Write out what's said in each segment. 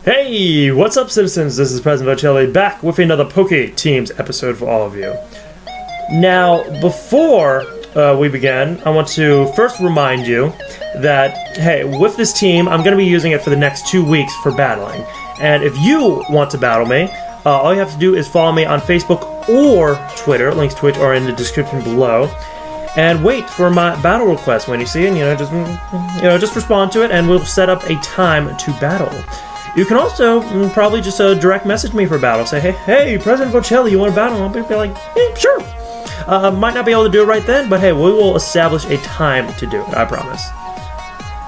Hey, what's up, citizens? This is President Vochelli back with another Poké Teams episode for all of you. Now, before we begin, I want to first remind you that, hey, with this team, I'm going to be using it for the next 2 weeks for battling. And if you want to battle me, all you have to do is follow me on Facebook or Twitter. Links to which are in the description below. And wait for my battle request. When you see it, just respond to it, and we'll set up a time to battle. You can also probably just direct message me for a battle. Say, hey, President Vochelli, you want to battle? I'll be like, yeah, sure. Might not be able to do it right then, but hey, we will establish a time to do it, I promise.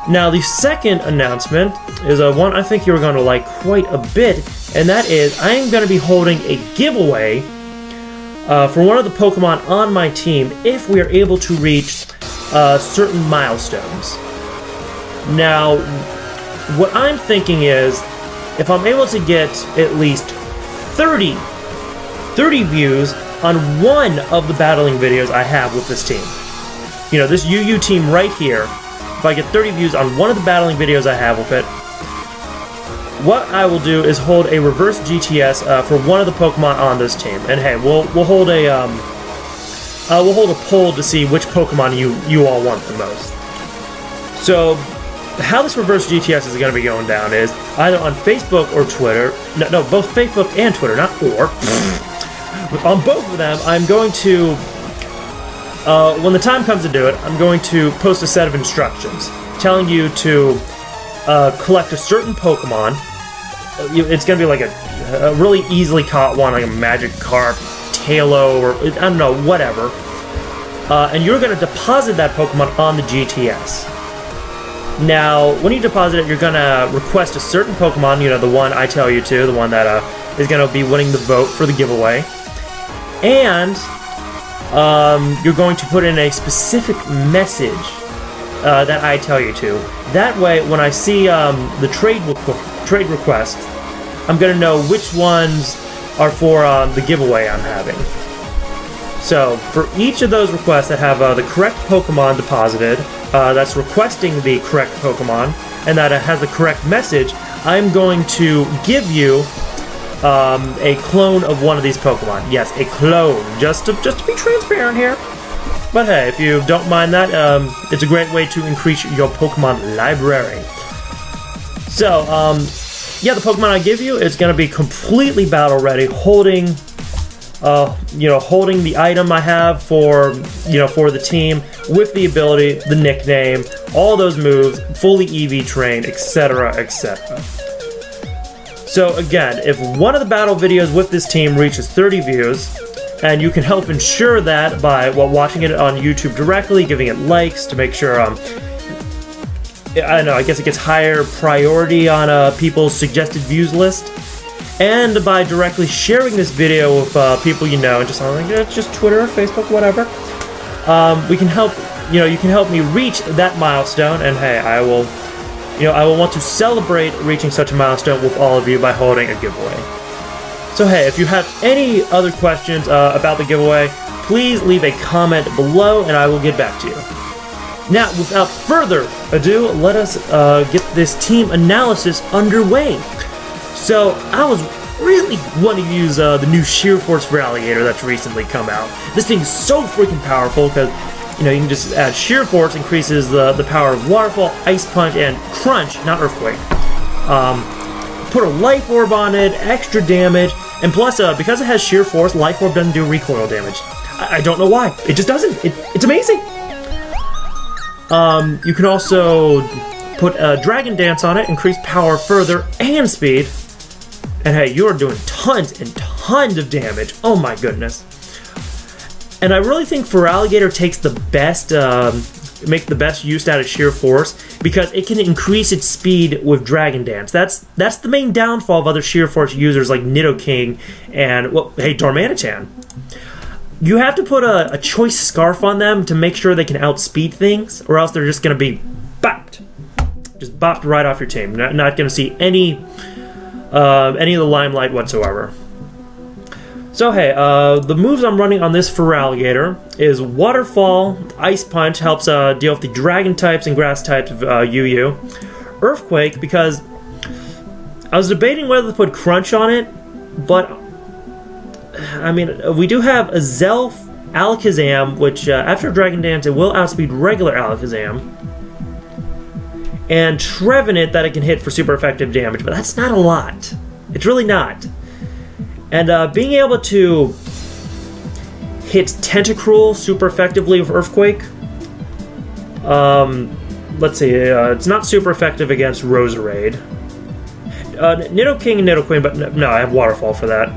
Now, the second announcement is one I think you're going to like quite a bit, and that is I am going to be holding a giveaway for one of the Pokemon on my team if we are able to reach certain milestones. Now, what I'm thinking is, if I'm able to get at least 30 views on one of the battling videos I have with this team. You know, this UU team right here, if I get 30 views on one of the battling videos I have with it, what I will do is hold a reverse GTS for one of the Pokemon on this team. And hey, we'll hold a poll to see which Pokemon you all want the most. So, how this reverse GTS is going to be going down is either on Facebook or Twitter. No, both Facebook and Twitter, not or. On both of them, I'm going to, when the time comes to do it, I'm going to post a set of instructions telling you to collect a certain Pokemon. It's going to be like a really easily caught one, like a Magikarp, Tailo, or I don't know, whatever. And you're going to deposit that Pokemon on the GTS. Now, when you deposit it, you're going to request a certain Pokemon, you know, the one I tell you to, the one that is going to be winning the vote for the giveaway. And you're going to put in a specific message that I tell you to. That way, when I see the trade request, I'm going to know which ones are for the giveaway I'm having. So, for each of those requests that have the correct Pokemon deposited, that's requesting the correct Pokemon, and that has the correct message, I'm going to give you a clone of one of these Pokemon. Yes, a clone, just to be transparent here. But hey, if you don't mind that, it's a great way to increase your Pokemon library. So, yeah, the Pokemon I give you is going to be completely battle ready, holding the item I have for the team, with the ability, the nickname, all those moves, fully EV trained, etc., etc. So again, if one of the battle videos with this team reaches 30 views, and you can help ensure that by watching it on YouTube directly, giving it likes to make sure, I don't know, I guess it gets higher priority on people's suggested views list. And by directly sharing this video with people you know, and just on just Twitter, Facebook, whatever, we can help. You can help me reach that milestone. And hey, I will want to celebrate reaching such a milestone with all of you by holding a giveaway. So hey, if you have any other questions about the giveaway, please leave a comment below, and I will get back to you. Now, without further ado, let us get this team analysis underway. So, I was really wanting to use the new Sheer Force Feraligatr that's recently come out. This thing is so freaking powerful because, you can just add Sheer Force, increases the power of Waterfall, Ice Punch, and Crunch, not Earthquake. Put a Life Orb on it, extra damage, and plus, because it has Sheer Force, Life Orb doesn't do recoil damage. I don't know why. It just doesn't. It's amazing. You can also put Dragon Dance on it, increase power further and speed. And hey, you're doing tons and tons of damage. Oh my goodness. And I really think Feraligatr takes the best, makes the best use out of Sheer Force because it can increase its speed with Dragon Dance. That's the main downfall of other Sheer Force users like Nidoking and, well, hey, Darmanitan. You have to put a choice scarf on them to make sure they can outspeed things, or else they're just going to be bopped. Just bopped right off your team. Not going to see any of the limelight whatsoever. So hey, the moves I'm running on this Feraligatr is Waterfall. Ice Punch helps deal with the Dragon types and Grass types of UU. Earthquake, because I was debating whether to put Crunch on it, but I mean, we do have a Zelf Alakazam, which after Dragon Dance it will outspeed regular Alakazam, and Trevenant that it can hit for super effective damage, but that's not a lot. It's really not. And being able to hit Tentacruel super effectively with Earthquake. Let's see, it's not super effective against Roserade. Nidoking and Nidoqueen, but no, I have Waterfall for that.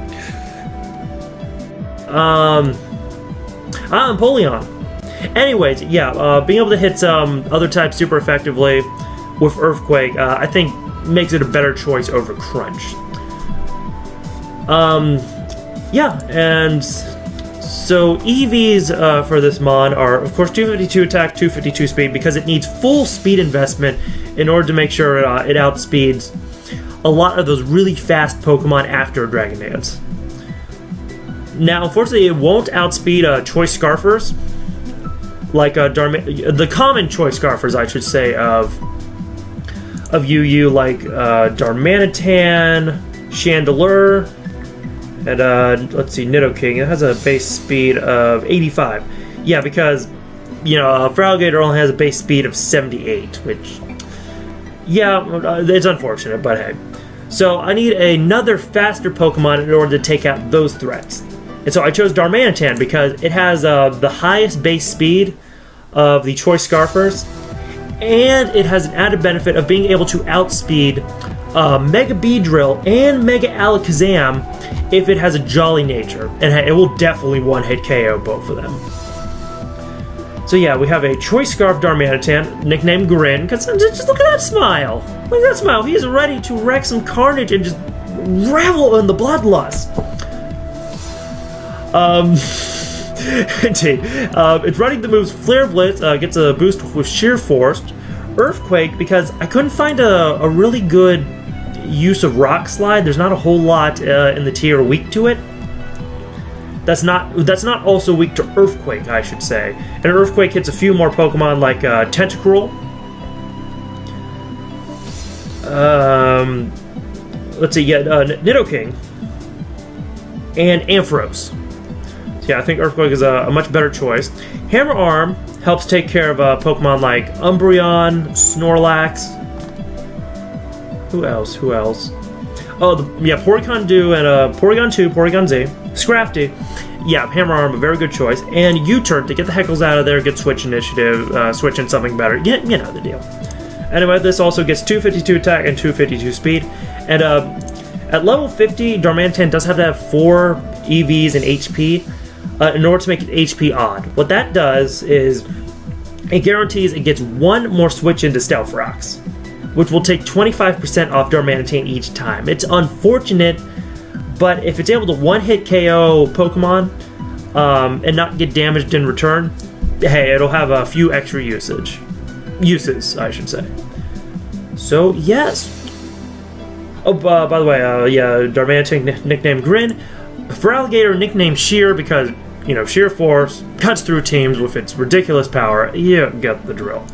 Empoleon. Anyways, yeah, being able to hit some other types super effectively with Earthquake, I think makes it a better choice over Crunch. Yeah, and so EVs for this mon are, of course, 252 attack, 252 speed, because it needs full speed investment in order to make sure it outspeeds a lot of those really fast Pokemon after Dragon Dance. Now, unfortunately, it won't outspeed Choice Scarfers, like the common Choice Scarfers, I should say, of UU, like Darmanitan, Chandelure, and let's see, Nidoking. It has a base speed of 85. Yeah, because, you know, Feraligatr only has a base speed of 78, which, yeah, it's unfortunate, but hey. So I need another faster Pokemon in order to take out those threats. And so I chose Darmanitan because it has the highest base speed of the Choice Scarfers, and it has an added benefit of being able to outspeed Mega Beedrill and Mega Alakazam if it has a Jolly nature. And it will definitely one-hit KO both of them. So yeah, we have a Choice Scarf Darmanitan, nicknamed Grin, because just look at that smile. Look at that smile. He is ready to wreak some carnage and just revel in the bloodlust. Indeed. It's running the moves Flare Blitz, gets a boost with Sheer Force, Earthquake, because I couldn't find a really good use of Rock Slide. There's not a whole lot in the tier weak to it. That's not also weak to Earthquake, I should say. And Earthquake hits a few more Pokemon like Tentacruel. Let's see, yeah, Nidoking and Ampharos. So yeah, I think Earthquake is a much better choice. Hammer Arm helps take care of Pokemon like Umbreon, Snorlax. Who else? Oh, yeah, Porygon Do and Porygon 2, Porygon Z, Scrafty. Yeah, Hammer Arm, a very good choice. And U-Turn to get the heckles out of there, get Switch Initiative, switch in something better. Yeah, you know the deal. Anyway, this also gets 252 attack and 252 speed. And at level 50, Darmanitan does have to have 4 EVs and HP in order to make it HP odd. What that does is it guarantees it gets 1 more switch into Stealth Rocks, which will take 25% off Darmanitan each time. It's unfortunate, but if it's able to one-hit KO Pokemon and not get damaged in return, hey, it'll have a few extra uses, I should say. So, yes. Oh, by the way, yeah, Darmanitan nicknamed Grin. Feraligatr nicknamed Sheer because, you know, Sheer Force cuts through teams with its ridiculous power. You get the drill.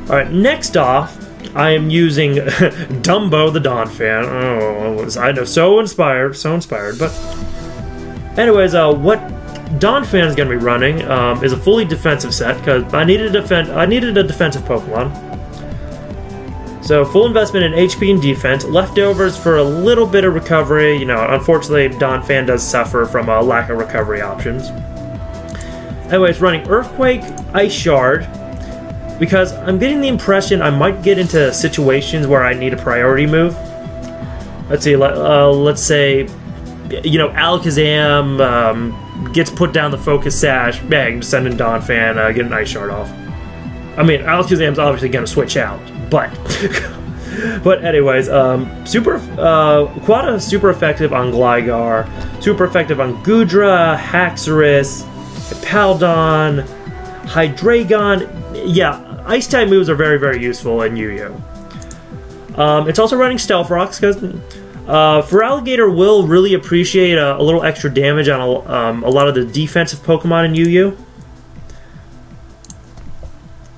Alright, next off, I am using Dumbo the Donphan. Oh, I know, so inspired, but anyways, what Donphan is going to be running is a fully defensive set because I needed a defensive Pokemon. So full investment in HP and defense, leftovers for a little bit of recovery. You know, unfortunately, Donphan does suffer from a lack of recovery options. Anyways, running Earthquake, Ice Shard, because I'm getting the impression I might get into situations where I need a priority move. Let's see, let's say, you know, Alakazam gets put down the Focus Sash, bang, send in Donphan, get an Ice Shard off. I mean, Alakazam's obviously going to switch out, but... but anyways, Quada super effective on Gligar, super effective on Goodra, Haxorus, Hippowdon, Hydreigon. Yeah, Ice-type moves are very, very useful in Yu-Yu. It's also running Stealth Rocks, because Feraligatr will really appreciate a little extra damage on a lot of the defensive Pokemon in Yu-Yu.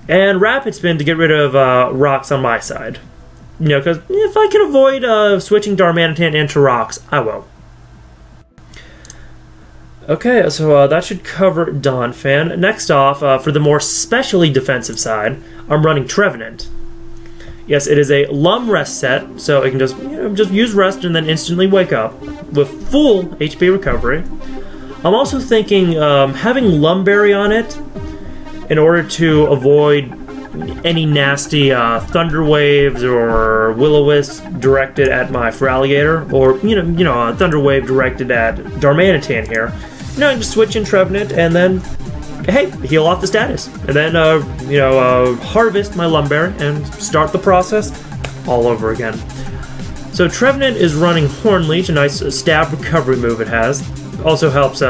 And Rapid Spin to get rid of rocks on my side. You know, because if I can avoid switching Darmanitan into rocks, I will. Okay, so that should cover Donphan. Next off, for the more specially defensive side, I'm running Trevenant. Yes, it is a Lum Rest set, so it can just, just use Rest and then instantly wake up with full HP recovery. I'm also thinking having Lumberry on it in order to avoid any nasty Thunder Waves or Will-O-Wisp directed at my Feraligatr, or Thunder Wave directed at Darmanitan here. I can just switch in Trevenant and then, hey, heal off the status, and then harvest my Lumberry and start the process all over again. So Trevenant is running Horn Leech, a nice stab recovery move it has. Also helps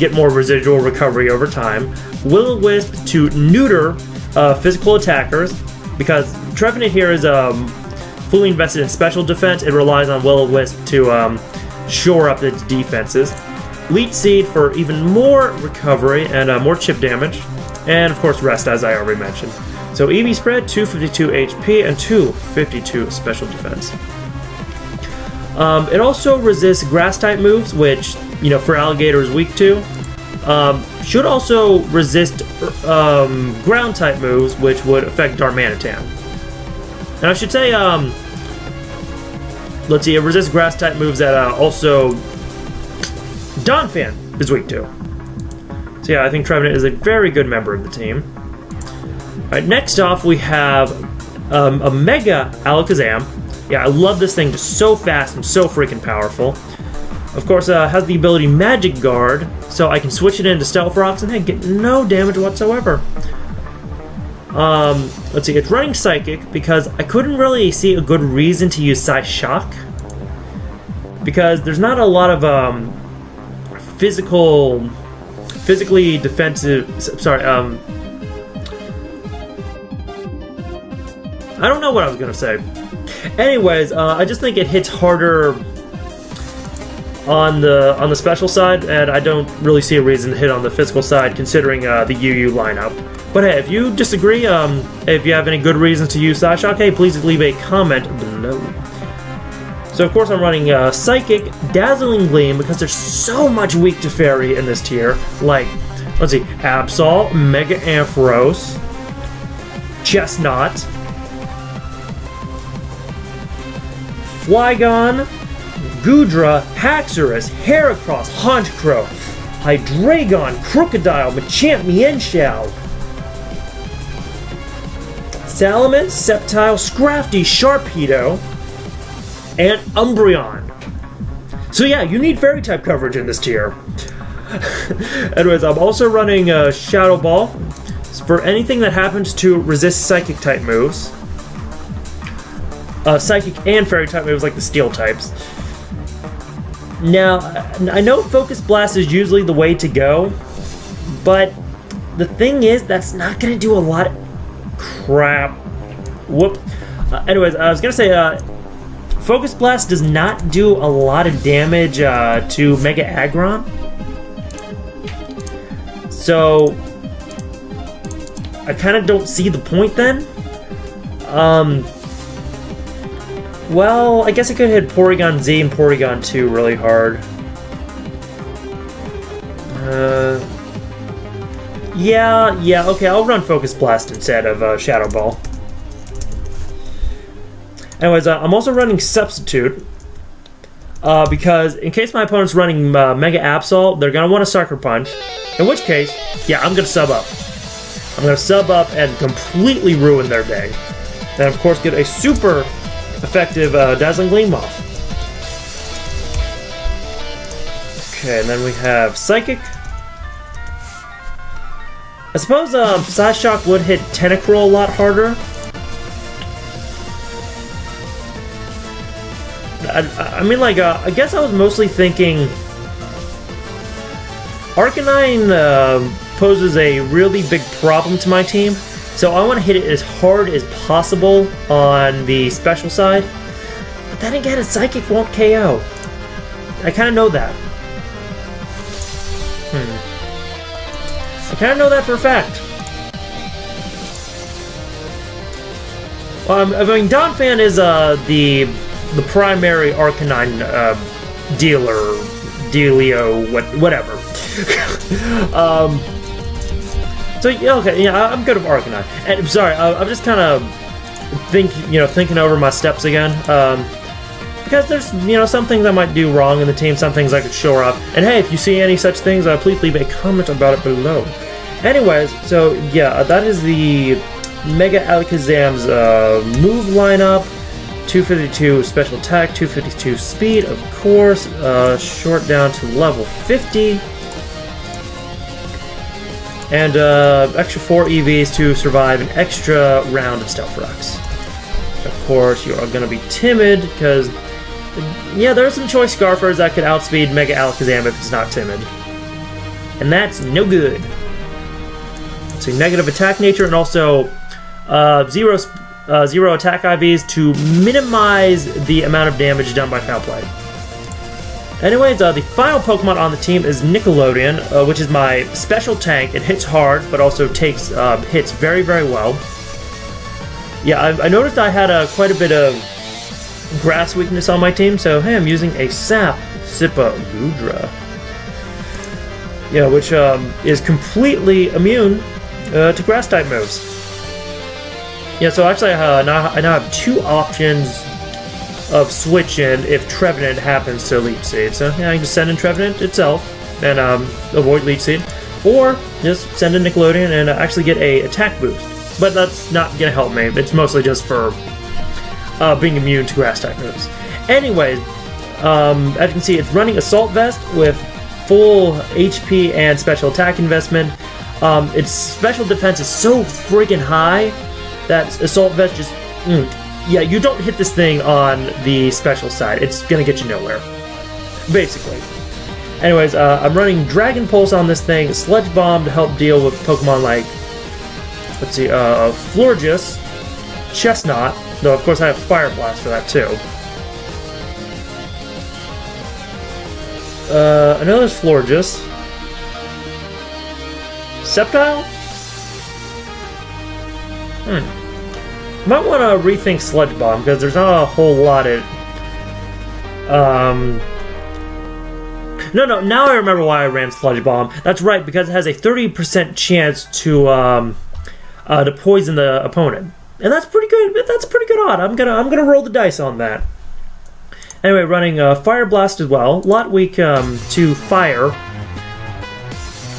get more residual recovery over time. Will-O-Wisp to neuter physical attackers, because Trevenant here is fully invested in special defense. It relies on Will-O-Wisp to shore up its defenses. Leech Seed for even more recovery and more chip damage. And of course Rest, as I already mentioned. So EV spread, 252 HP and 252 special defense. It also resists grass-type moves, which, Feraligatr is weak to. Should also resist ground-type moves, which would affect Darmanitan. And I should say, let's see, it resists grass-type moves that also Donphan is weak to. So yeah, I think Trevenant is a very good member of the team. Alright, next off we have a Mega Alakazam. Yeah, I love this thing, just so fast and so freaking powerful. Of course, has the ability Magic Guard, so I can switch it into Stealth Rocks and then get no damage whatsoever. Let's see, it's running Psychic because I couldn't really see a good reason to use Psyshock, because there's not a lot of physically defensive. Sorry, I don't know what I was gonna say. Anyways, I just think it hits harder on the special side, and I don't really see a reason to hit on the physical side, considering the UU lineup. But hey, if you disagree, if you have any good reasons to use Psyshock, hey, please leave a comment below. So of course I'm running Psychic, Dazzling Gleam, because there's so much weak to Fairy in this tier. Like, let's see, Absol, Mega Ampharos, Chestnut, Flygon, Goodra, Haxorus, Heracross, Honchkrow, Hydreigon, Crocodile, Machamp, Mienshao, Salamence, Sceptile, Scrafty, Sharpedo, and Umbreon. So yeah, you need Fairy-type coverage in this tier. Anyways, I'm also running Shadow Ball for anything that happens to resist Psychic-type moves. Psychic and Fairy-type moves like the Steel types. Now, I know Focus Blast is usually the way to go, but the thing is, that's not going to do a lot of crap. Whoop. Anyways, I was going to say, Focus Blast does not do a lot of damage to Mega Aggron. So, I kind of don't see the point then. Well, I guess I could hit Porygon Z and Porygon 2 really hard. Yeah, okay, I'll run Focus Blast instead of Shadow Ball. Anyways, I'm also running Substitute, because in case my opponent's running Mega Absol, they're going to want a Sucker Punch, in which case, yeah, I'm going to sub up. I'm going to sub up and completely ruin their day. Then, of course, get a super effective Dazzling Gleam off. Okay, and then we have Psychic. I suppose Psyshock would hit Tentacruel a lot harder. I mean, like, I guess I was mostly thinking Arcanine poses a really big problem to my team, so I want to hit it as hard as possible on the special side. But then again, a Psychic won't KO. I kind of know that. I kind of know that for a fact. I mean, Donphan is the primary Arcanine dealio, whatever. So yeah, okay, yeah, I'm good with Arcanine. And I'm sorry, I'm just kind of thinking over my steps again. Because there's some things I might do wrong in the team, some things I could shore up. And hey, if you see any such things, please leave a comment about it below. Anyways, so yeah, that is the Mega Alakazam's move lineup. 252 special attack, 252 speed, of course, short down to level 50. And extra 4 EVs to survive an extra round of Stealth Rocks. Of course, you are going to be timid, because, yeah, there are some choice Scarfers that could outspeed Mega Alakazam if it's not timid. And that's no good. So negative attack nature, and also zero attack IVs to minimize the amount of damage done by Foul Play. Anyways, the final Pokemon on the team is Nickelodeon, which is my special tank. It hits hard, but also takes hits very, very well. Yeah, I noticed I had quite a bit of grass weakness on my team, so hey, I'm using a Sap Sipagudra. Yeah, which is completely immune to grass-type moves. Yeah, so actually I now have 2 options of switching if Trevenant happens to Leech Seed. So yeah, I can just send in Trevenant itself and avoid Leech Seed, or just send in Nickelodeon and actually get a attack boost. But that's not gonna help me. It's mostly just for being immune to grass-type moves. Anyways, as you can see, it's running Assault Vest with full HP and special attack investment. Its special defense is so freaking high that Assault Vest just... yeah, you don't hit this thing on the special side. It's gonna get you nowhere, basically. Anyways, I'm running Dragon Pulse on this thing, Sludge Bomb to help deal with Pokemon like, let's see, Florges, Chestnut, though of course I have Fire Blast for that too. Another Florges. Sceptile? Might want to rethink Sludge Bomb, because there's not a whole lot of... No, now I remember why I ran Sludge Bomb. That's right, because it has a 30% chance to poison the opponent. And that's pretty good. That's a pretty good odd. I'm gonna roll the dice on that. Anyway, running Fire Blast as well. A lot weak to fire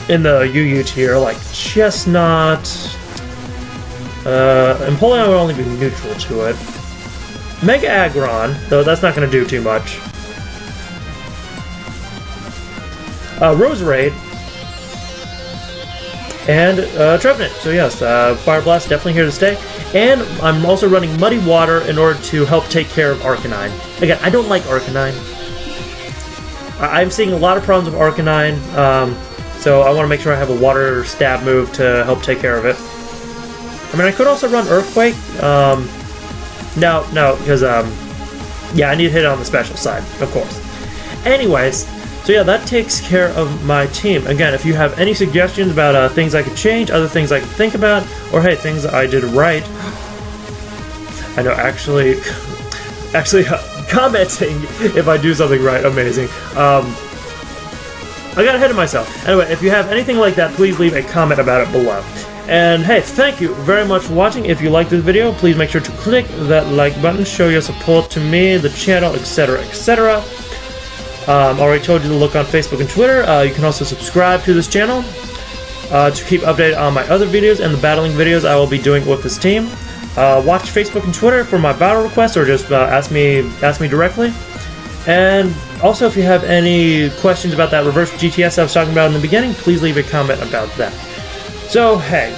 in the UU tier, like Chestnut. Empoleon would only be neutral to it. Mega Aggron, though that's not going to do too much. Roserade. And Trevenant. So yes, Fire Blast definitely here to stay. And I'm also running Muddy Water in order to help take care of Arcanine. Again, I don't like Arcanine. I'm seeing a lot of problems with Arcanine, so I want to make sure I have a Water Stab move to help take care of it. I mean, I could also run Earthquake. No, because, yeah, I need to hit it on the special side, of course. Anyways, so yeah, that takes care of my team. Again, if you have any suggestions about things I could change, other things I could think about, or hey, things I did right. I know, actually commenting if I do something right, amazing. I got ahead of myself. Anyway, if you have anything like that, please leave a comment about it below. And hey, thank you very much for watching. If you liked this video, please make sure to click that like button, show your support to me, the channel, etc., etc. Already told you to look on Facebook and Twitter. You can also subscribe to this channel to keep updated on my other videos and the battling videos I will be doing with this team. Watch Facebook and Twitter for my battle requests, or just ask me directly. And also, if you have any questions about that reverse GTS I was talking about in the beginning, please leave a comment about that. So, hey,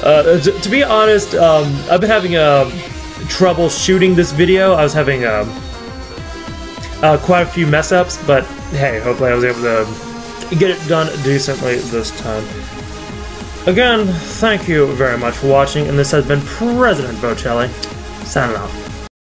to be honest, I've been having trouble shooting this video. I was having quite a few mess-ups, but hey, hopefully I was able to get it done decently this time. Again, thank you very much for watching, and this has been President Vochelli, signing off.